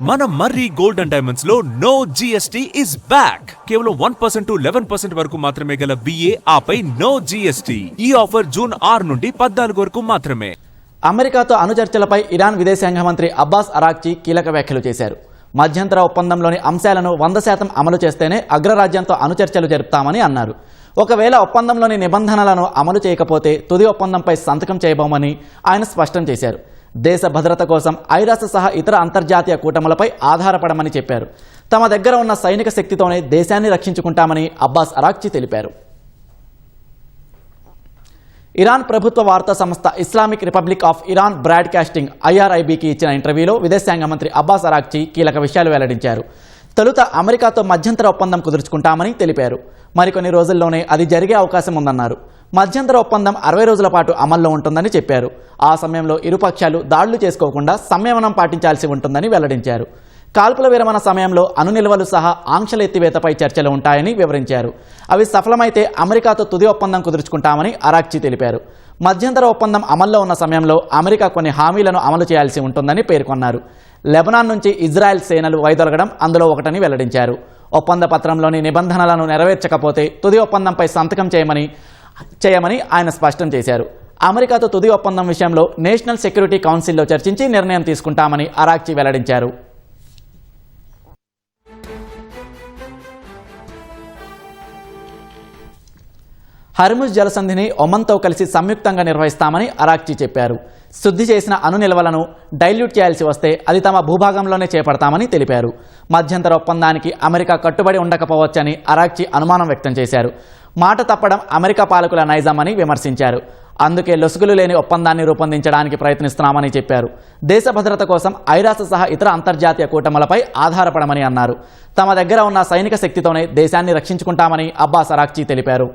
మన మర్రి gold and diamonds లో no GST is back. కేవలం 1% to 11% వరకు మాత్రమే గల బిఏ ఆపై నో జిఎస్టీ. ఈ ఆఫర్ జూన్ 6 నుండి 14 వరకు మాత్రమే. అమెరికాతో అణు చర్చలపై ఇరాన్ విదేశాంగ మంత్రి అబ్బాస్ అరాక్చి కీలక వ్యాఖ్యలు చేశారు. మధ్యంతర ఒప్పందంలోని అంశాలను 100% అమలు చేస్తేనే అగ్రరాజ్యంతో అణు చర్చలు జరుపుతామని అన్నారు. ఒకవేళ ఒప్పందంలోని నిబంధనలను అమలు చేయకపోతే తుది ఒప్పందంపై సంతకం చేయబోమని ఆయన స్పష్టం చేశారు. దేశ భద్రత కోసం ఐరాస సహా ఇతర అంతర్జాతీయ కూటములపై ఆధారపడమని చెప్పారు. తమ దగ్గర ఉన్న సైనిక శక్తితోనే దేశాన్ని రక్షించుకుంటామని అబ్బాస్ అరాక్చి తెలిపారు. ఇరాన్ ప్రభుత్వ వార్తా సంస్థ Islamic Republic of Iran Broadcasting IRIBకి ఇచ్చిన ఇంటర్వ్యూలో విదేశాంగ మంత్రి అబ్బాస్ అరాక్చి కీలక విషయాలు వెల్లడించారు. తొలుత అమెరికాతో మధ్యంతర ఒప్పందం కుదుర్చుకుంటామని తెలిపారు. మరికొన్ని రోజుల్లోనే అది జరిగే అవకాశం ఉందన్నారు. మధ్యంతర ఒప్పందం 60 రోజుల పాటు అమల్లో ఉంటుందని చెప్పారు. ఆ సమయంలో ఇరుపక్షాలు దాడులు చేసుకోకుండా సంయమనం పాటించాల్సి ఉంటుందని వెల్లడించారు. కాల్పుల విరమణ సమయంలో అణు నిల్వలు సహా ఆంక్షల ఎత్తివేతపై చర్చలు ఉంటాయని వివరించారు. అవి సఫలమైతే అమెరికాతో తుది ఒప్పందం కుదుర్చుకుంటామని అరాక్చి తెలిపారు. మధ్యంతర ఒప్పందం అమల్లో ఉన్న సమయంలో అమెరికా కొన్ని హామీలను అమలు చేయాల్సి ఉంటుందని పేర్కొన్నారు. లెబనాన్ నుంచి ఇజ్రాయెల్ సేనలు వైదొలగడం అందులో ఒకటని వెల్లడించారు. ఒప్పంద పత్రంలోని నిబంధనలను నెరవేర్చకపోతే తుది ఒప్పందంపై సంతకం చేయమని ఆయన స్పష్టం చేశారు. అమెరికాతో తుది ఒప్పందం విషయంలో నేషనల్ సెక్యూరిటీ కౌన్సిల్లో చర్చించి నిర్ణయం తీసుకుంటామని అరాక్చి వెల్లడించారు. హర్ముజ్ జలసంధిని ఒమన్తో కలిసి సంయుక్తంగా నిర్వహిస్తామని అరాక్చి చెప్పారు. శుద్ధి చేసిన అణు నిల్వలను డైల్యూట్ చేయాల్సి వస్తే అది తమ భూభాగంలోనే చేపడతామని తెలిపారు. మధ్యంతర ఒప్పందానికి అమెరికా కట్టుబడి ఉండకపోవచ్చని అరాక్చి అనుమానం వ్యక్తం చేశారు. మాట తప్పడం అమెరికా పాలకుల నైజమని విమర్శించారు. అందుకే లొసుగులు లేని ఒప్పందాన్ని రూపొందించడానికి ప్రయత్నిస్తున్నామని చెప్పారు. దేశ భద్రత కోసం ఐరాస సహా ఇతర అంతర్జాతీయ కూటములపై ఆధారపడమని అన్నారు. తమ దగ్గర ఉన్న సైనిక శక్తితోనే దేశాన్ని రక్షించుకుంటామని అబ్బాస్ అరాక్చి తెలిపారు.